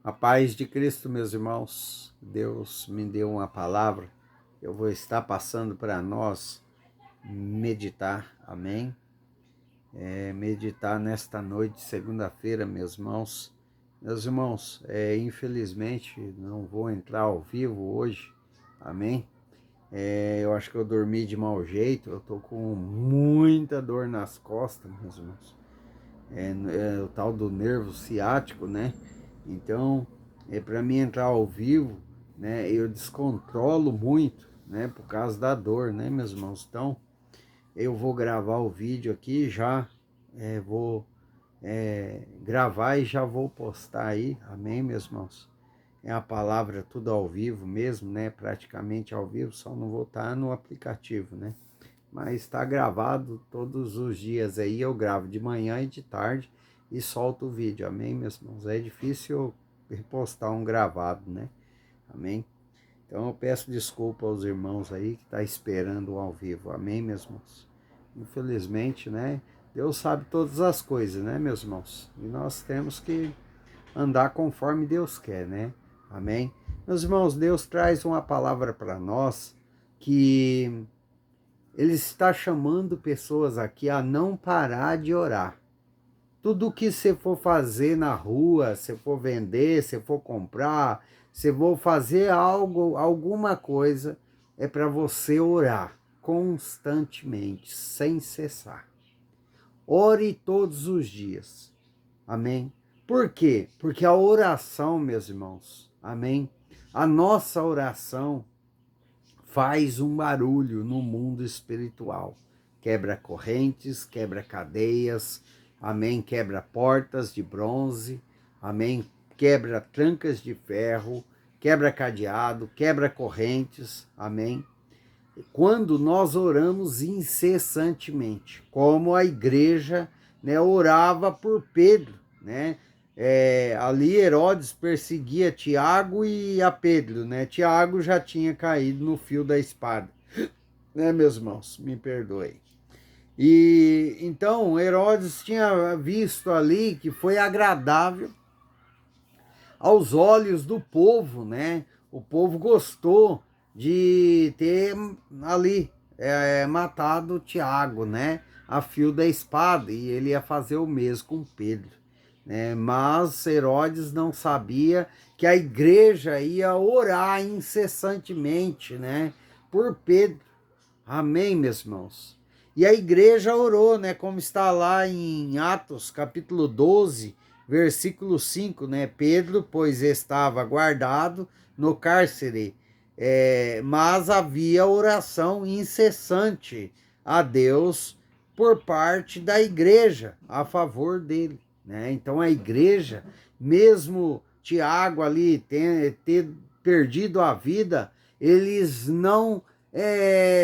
A paz de Cristo, meus irmãos. Deus me deu uma palavra. Eu vou estar passando para nós meditar, amém? Meditar nesta noite, segunda-feira, meus irmãos. Meus irmãos, infelizmente não vou entrar ao vivo hoje, amém? Eu acho que eu dormi de mau jeito, eu tô com muita dor nas costas, meus irmãos. O tal do nervo ciático, né? Então, para mim entrar ao vivo, né? Eu descontrolo muito, né? Por causa da dor, né, meus irmãos? Então, eu vou gravar o vídeo aqui já, vou gravar e já vou postar aí, amém, meus irmãos? É a palavra tudo ao vivo mesmo, né? Praticamente ao vivo, só não vou estar no aplicativo, né? Mas está gravado todos os dias aí, eu gravo de manhã e de tarde e solto o vídeo, amém, meus irmãos? É difícil repostar um gravado, né? Amém? Então eu peço desculpa aos irmãos aí que tá esperando ao vivo, amém, meus irmãos? Infelizmente, né? Deus sabe todas as coisas, né, meus irmãos? E nós temos que andar conforme Deus quer, né? Amém? Meus irmãos, Deus traz uma palavra para nós que Ele está chamando pessoas aqui a não parar de orar. Tudo que você for fazer na rua, se for vender, se for comprar, se for fazer algo, alguma coisa, é para você orar constantemente, sem cessar. Ore todos os dias. Amém? Por quê? Porque a oração, meus irmãos, amém? A nossa oração faz um barulho no mundo espiritual. Quebra correntes, quebra cadeias, amém? Quebra portas de bronze, amém? Quebra trancas de ferro, quebra cadeado, quebra correntes, amém? Quando nós oramos incessantemente, como a igreja, né, orava por Pedro, né? Ali Herodes perseguia Tiago e a Pedro, né? Tiago já tinha caído no fio da espada, né, meus irmãos? Me perdoem. E então Herodes tinha visto ali que foi agradável aos olhos do povo, né? O povo gostou de ter ali matado Tiago, né? A fio da espada, e ele ia fazer o mesmo com Pedro, né? Mas Herodes não sabia que a igreja ia orar incessantemente, né? Por Pedro. Amém, meus irmãos? E a igreja orou, né? Como está lá em Atos, capítulo 12, versículo 5, né? Pedro, pois estava guardado no cárcere, mas havia oração incessante a Deus por parte da igreja a favor dele, né? Então a igreja, mesmo Tiago ali ter perdido a vida, eles não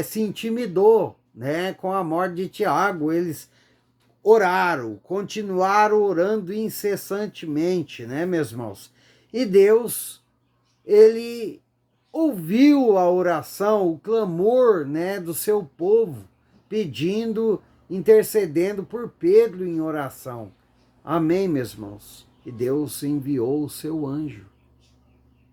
se intimidou, né, com a morte de Tiago. Eles oraram, continuaram orando incessantemente, né, meus irmãos? E Deus, ele ouviu a oração, o clamor, né, do seu povo, pedindo, intercedendo por Pedro em oração. Amém, meus irmãos? E Deus enviou o seu anjo,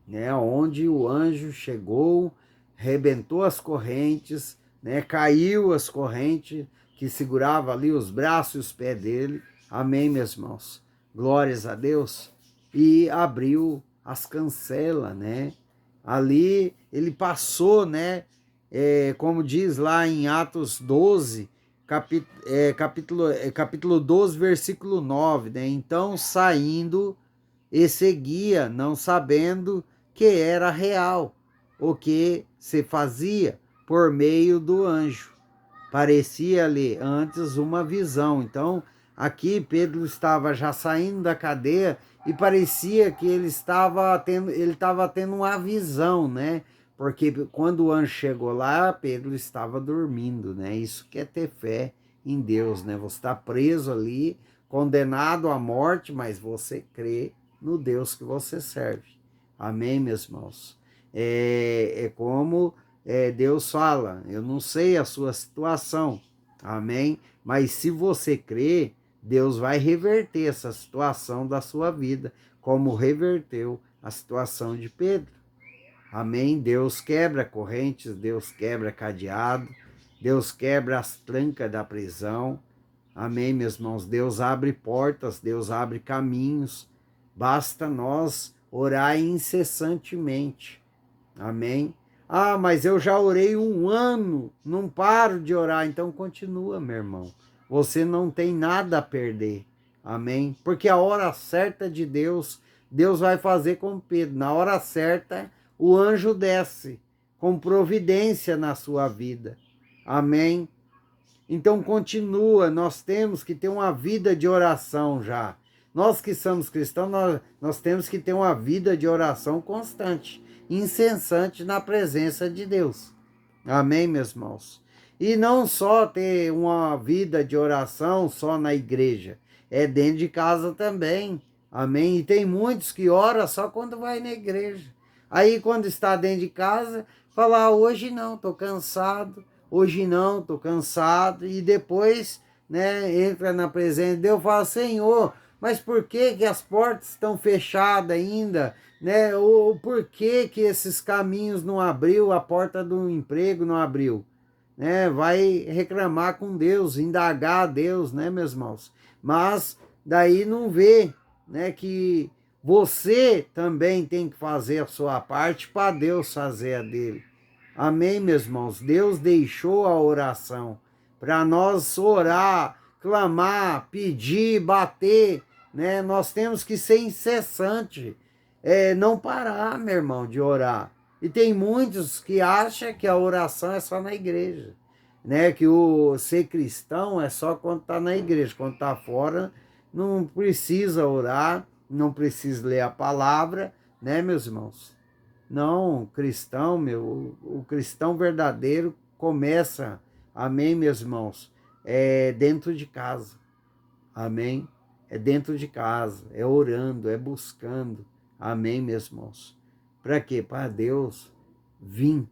né, onde o anjo chegou, rebentou as correntes, né, caiu as correntes que segurava ali os braços e os pés dele. Amém, meus irmãos? Glórias a Deus. E abriu as cancelas, né? Ali ele passou, né? Como diz lá em Atos 12, capítulo 12, versículo 9, né? Então, saindo, e seguia, não sabendo que era real o que se fazia por meio do anjo. Parecia-lhe antes uma visão. Então, aqui Pedro estava já saindo da cadeia e parecia que ele estava tendo uma visão, né? Porque quando o anjo chegou lá, Pedro estava dormindo, né? Isso que é ter fé em Deus, né? Você está preso ali, condenado à morte, mas você crê no Deus que você serve. Amém, meus irmãos? Como Deus fala, eu não sei a sua situação, amém? Mas se você crê, Deus vai reverter essa situação da sua vida, como reverteu a situação de Pedro. Amém? Deus quebra correntes, Deus quebra cadeado, Deus quebra as trancas da prisão. Amém, meus irmãos? Deus abre portas, Deus abre caminhos. Basta nós orar incessantemente. Amém? Ah, mas eu já orei 1 ano, não paro de orar. Então continua, meu irmão. Você não tem nada a perder. Amém? Porque a hora certa de Deus, Deus vai fazer com Pedro. Na hora certa, o anjo desce com providência na sua vida. Amém? Então continua, nós temos que ter uma vida de oração já. Nós que somos cristãos, nós temos que ter uma vida de oração constante, incessante na presença de Deus. Amém, meus irmãos? E não só ter uma vida de oração só na igreja, é dentro de casa também. Amém? E tem muitos que oram só quando vai na igreja. Aí quando está dentro de casa, fala, hoje não, estou cansado. Hoje não, estou cansado. E depois, né, entra na presença de Deus e fala, Senhor, mas por que as portas estão fechadas ainda? Né? Ou por que esses caminhos não abriu, a porta do emprego não abriu? Né? Vai reclamar com Deus, indagar a Deus, né, meus irmãos? Mas daí não vê, né, que você também tem que fazer a sua parte para Deus fazer a dele. Amém, meus irmãos? Deus deixou a oração para nós orar, clamar, pedir, bater, né? Nós temos que ser incessante, não parar, meu irmão, de orar. E tem muitos que acham que a oração é só na igreja, né? Que o ser cristão é só quando está na igreja, quando está fora não precisa orar, não precisa ler a palavra, né, meus irmãos? Não, cristão, o cristão verdadeiro começa, amém, meus irmãos, dentro de casa, amém? É dentro de casa, é orando, é buscando, amém, meus irmãos? Para quê? Para Deus vir,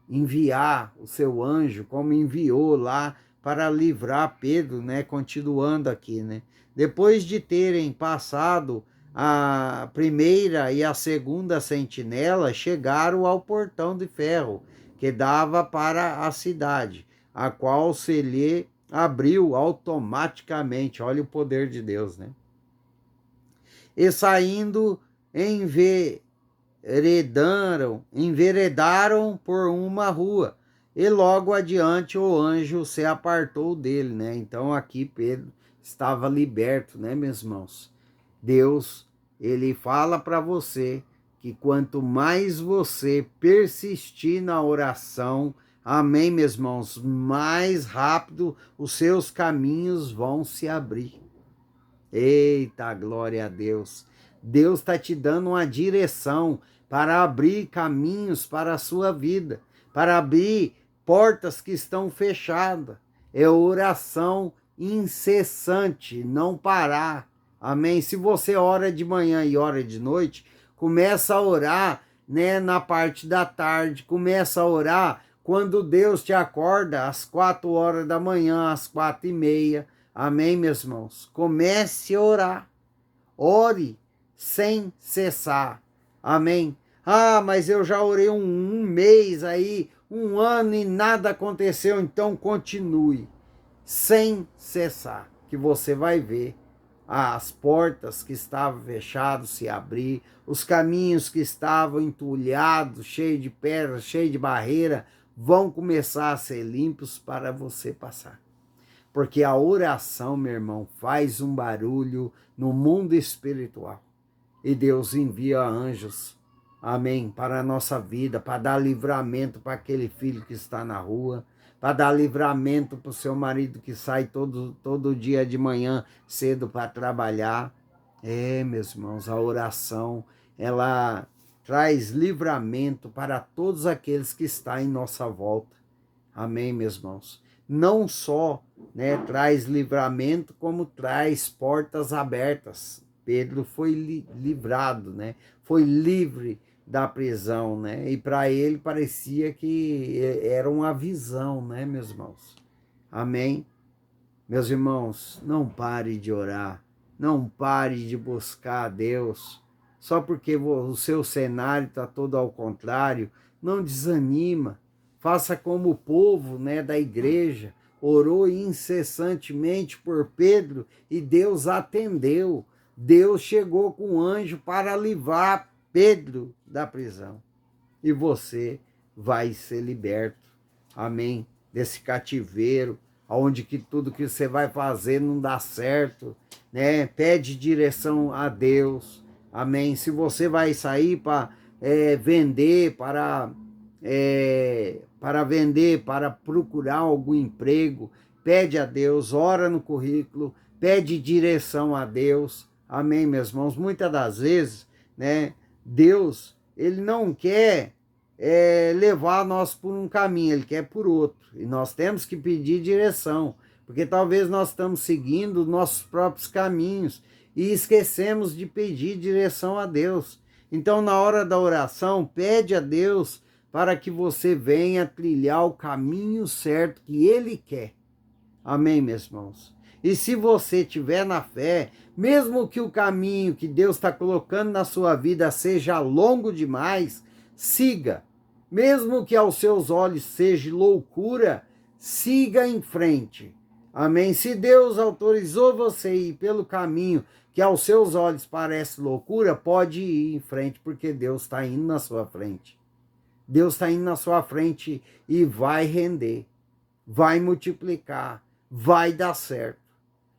enviar o seu anjo, como enviou lá para livrar Pedro, né? Continuando aqui, né? Depois de terem passado a primeira e a segunda sentinela, chegaram ao portão de ferro que dava para a cidade, a qual se lhe abriu automaticamente. Olha o poder de Deus, né? E saindo, enveredaram por uma rua, e logo adiante o anjo se apartou dele, né? Então aqui Pedro estava liberto, né, meus irmãos? Deus, ele fala para você que quanto mais você persistir na oração, amém, meus irmãos, mais rápido os seus caminhos vão se abrir. Eita, glória a Deus. Deus está te dando uma direção para abrir caminhos para a sua vida, para abrir portas que estão fechadas. É oração incessante, não parar. Amém? Se você ora de manhã e ora de noite, começa a orar, né, na parte da tarde, começa a orar quando Deus te acorda às 4 horas da manhã, às 4h30. Amém, meus irmãos? Comece a orar. Ore sem cessar. Amém? Ah, mas eu já orei um mês aí, 1 ano e nada aconteceu. Então continue sem cessar, que você vai ver as portas que estavam fechadas se abrir, os caminhos que estavam entulhados, cheios de pedras, cheios de barreira, vão começar a ser limpos para você passar. Porque a oração, meu irmão, faz um barulho no mundo espiritual. E Deus envia anjos, amém, para a nossa vida, para dar livramento para aquele filho que está na rua, para dar livramento para o seu marido que sai todo dia de manhã cedo para trabalhar. Meus irmãos, a oração, ela traz livramento para todos aqueles que estão em nossa volta. Amém, meus irmãos? Não só, né, traz livramento, como traz portas abertas. Pedro foi livrado, né? Foi livre da prisão, né? E para ele parecia que era uma visão, né, meus irmãos? Amém? Meus irmãos, não pare de orar, não pare de buscar a Deus, só porque o seu cenário está todo ao contrário. Não desanima. Faça como o povo, né, da igreja, orou incessantemente por Pedro e Deus atendeu. Deus chegou com um anjo para livrar Pedro da prisão. E você vai ser liberto. Amém? Desse cativeiro, onde que tudo que você vai fazer não dá certo, né? Pede direção a Deus. Amém? Se você vai sair para vender, para procurar algum emprego, pede a Deus, ora no currículo, pede direção a Deus. Amém, meus irmãos? Muitas das vezes, né, Deus, ele não quer levar nós por um caminho, ele quer por outro. E nós temos que pedir direção, porque talvez nós estamos seguindo nossos próprios caminhos e esquecemos de pedir direção a Deus. Então, na hora da oração, pede a Deus para que você venha trilhar o caminho certo que Ele quer. Amém, meus irmãos? E se você tiver na fé, mesmo que o caminho que Deus está colocando na sua vida seja longo demais, siga. Mesmo que aos seus olhos seja loucura, siga em frente. Amém? Se Deus autorizou você a ir pelo caminho que aos seus olhos parece loucura, pode ir em frente, porque Deus está indo na sua frente. Deus está indo na sua frente e vai render, vai multiplicar, vai dar certo.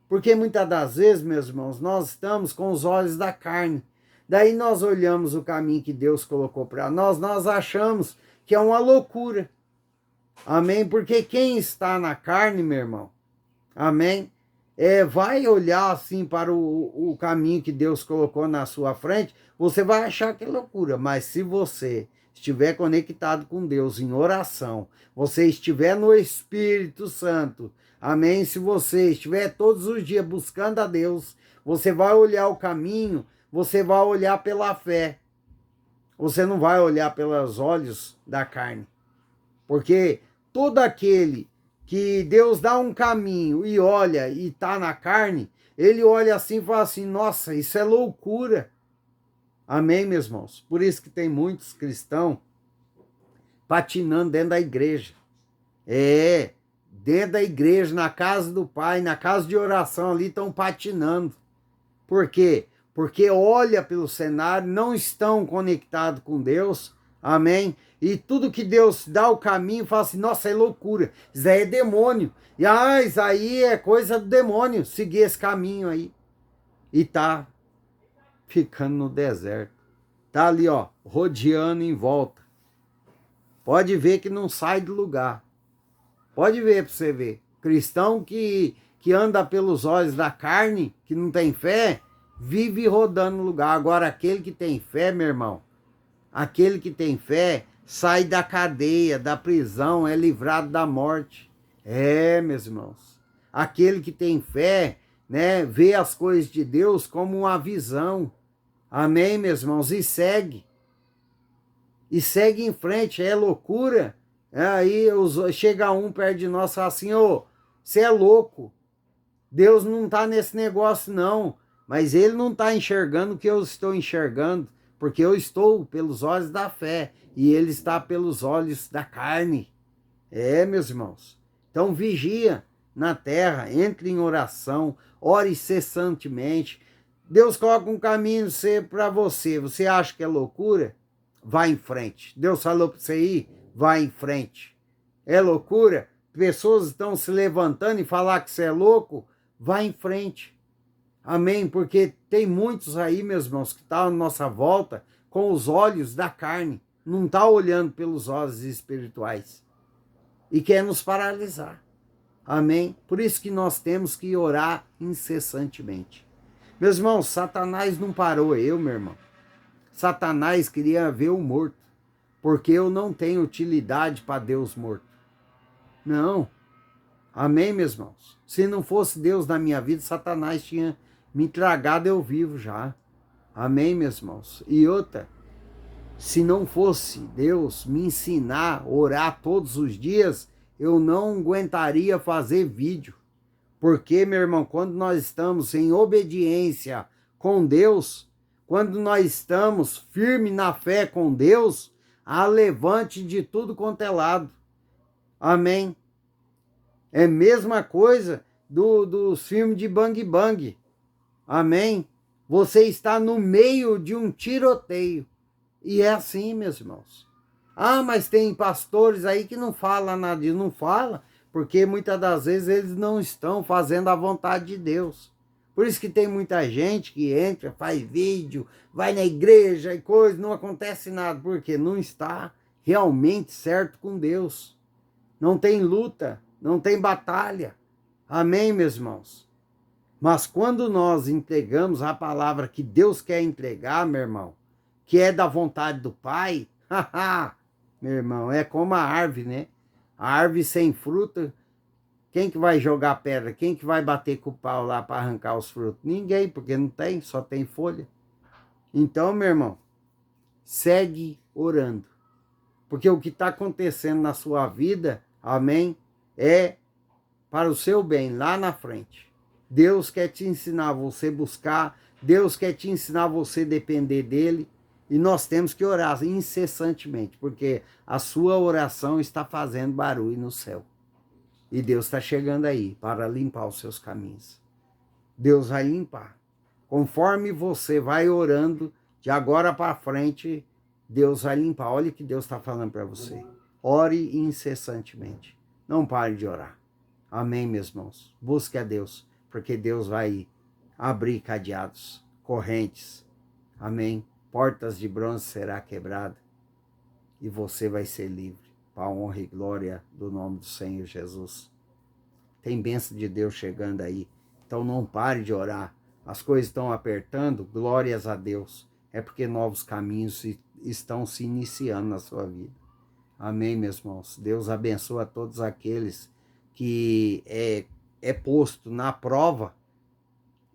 Porque muitas das vezes, meus irmãos, nós estamos com os olhos da carne. Daí nós olhamos o caminho que Deus colocou para nós achamos que é uma loucura. Amém? Porque quem está na carne, meu irmão, amém? Vai olhar assim para o caminho que Deus colocou na sua frente, você vai achar que é loucura. Mas se você estiver conectado com Deus em oração, você estiver no Espírito Santo, amém? Se você estiver todos os dias buscando a Deus, você vai olhar o caminho, você vai olhar pela fé. Você não vai olhar pelos olhos da carne. Porque todo aquele que Deus dá um caminho e olha e está na carne, ele olha assim e fala assim, nossa, isso é loucura. Amém, meus irmãos? Por isso que tem muitos cristãos patinando dentro da igreja. Dentro da igreja, na casa do Pai, na casa de oração ali, estão patinando. Por quê? Porque olha pelo cenário, não estão conectados com Deus, amém? E tudo que Deus dá o caminho, fala assim, nossa, é loucura, isso aí é demônio. E isso aí é coisa do demônio, seguir esse caminho aí. E tá ficando no deserto. Tá ali, ó, rodeando em volta. Pode ver que não sai do lugar. Pode ver para você ver. Cristão que anda pelos olhos da carne, que não tem fé, vive rodando no lugar. Agora, aquele que tem fé, meu irmão, aquele que tem fé, sai da cadeia, da prisão, é livrado da morte. Meus irmãos. Aquele que tem fé, né, vê as coisas de Deus como uma visão. Amém, meus irmãos? E segue. E segue em frente, é loucura. Aí chega um perto de nós e fala assim, você é louco. Deus não está nesse negócio não. Mas ele não está enxergando o que eu estou enxergando, porque eu estou pelos olhos da fé e ele está pelos olhos da carne. Meus irmãos. Então vigia na terra, entre em oração, ore incessantemente. Deus coloca um caminho para você. Você acha que é loucura? Vai em frente. Deus falou para você ir? Vai em frente. É loucura? Pessoas estão se levantando e falar que você é louco? Vai em frente. Amém? Porque tem muitos aí, meus irmãos, que estão à nossa volta com os olhos da carne. Não está olhando pelos olhos espirituais. E quer nos paralisar. Amém? Por isso que nós temos que orar incessantemente. Meus irmãos, Satanás não parou eu, meu irmão. Satanás queria ver o morto. Porque eu não tenho utilidade para Deus morto. Não. Amém, meus irmãos? Se não fosse Deus na minha vida, Satanás tinha me tragado eu vivo já. Amém, meus irmãos? E outra, se não fosse Deus me ensinar a orar todos os dias, eu não aguentaria fazer vídeo. Porque, meu irmão, quando nós estamos em obediência com Deus, quando nós estamos firmes na fé com Deus, há levante de tudo quanto é lado. Amém? É a mesma coisa dos filmes de Bang Bang. Amém? Você está no meio de um tiroteio. E é assim, meus irmãos. Ah, mas tem pastores aí que não falam nada disso. Não fala, porque muitas das vezes eles não estão fazendo a vontade de Deus. Por isso que tem muita gente que entra, faz vídeo, vai na igreja e coisa, não acontece nada, porque não está realmente certo com Deus. Não tem luta, não tem batalha. Amém, meus irmãos? Mas quando nós entregamos a palavra que Deus quer entregar, meu irmão, que é da vontade do Pai, meu irmão, é como a árvore, né? A árvore sem fruta, quem que vai jogar pedra? Quem que vai bater com o pau lá para arrancar os frutos? Ninguém, porque não tem, só tem folha. Então, meu irmão, segue orando. Porque o que está acontecendo na sua vida, amém, é para o seu bem lá na frente. Deus quer te ensinar a você buscar, Deus quer te ensinar a você depender dele, e nós temos que orar incessantemente, porque a sua oração está fazendo barulho no céu. E Deus está chegando aí para limpar os seus caminhos. Deus vai limpar. Conforme você vai orando, de agora para frente, Deus vai limpar. Olha o que Deus está falando para você. Ore incessantemente. Não pare de orar. Amém, meus irmãos? Busque a Deus, porque Deus vai abrir cadeados, correntes. Amém? Portas de bronze será quebrada e você vai ser livre. Para a honra e glória do nome do Senhor Jesus. Tem bênção de Deus chegando aí. Então não pare de orar. As coisas estão apertando, glórias a Deus. É porque novos caminhos estão se iniciando na sua vida. Amém, meus irmãos? Deus abençoa todos aqueles que é posto na prova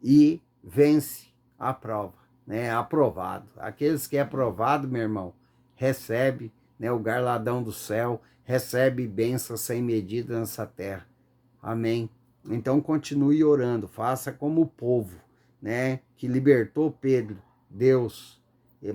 e vence a prova, né? Aprovado. Aqueles que é aprovado, meu irmão, recebe, né, o galardão do céu, recebe bênçãos sem medida nessa terra. Amém? Então continue orando, faça como o povo, né, que libertou Pedro, Deus,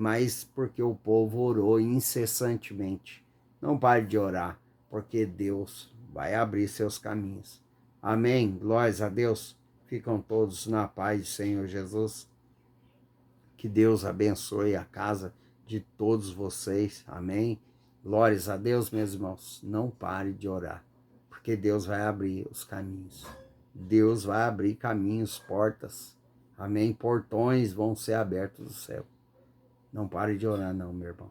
mas porque o povo orou incessantemente. Não pare de orar, porque Deus vai abrir seus caminhos. Amém? Glórias a Deus. Ficam todos na paz do Senhor Jesus. Que Deus abençoe a casa de todos vocês. Amém? Glórias a Deus, meus irmãos. Não pare de orar, porque Deus vai abrir os caminhos. Deus vai abrir caminhos, portas. Amém? Portões vão ser abertos do céu. Não pare de orar não, meu irmão.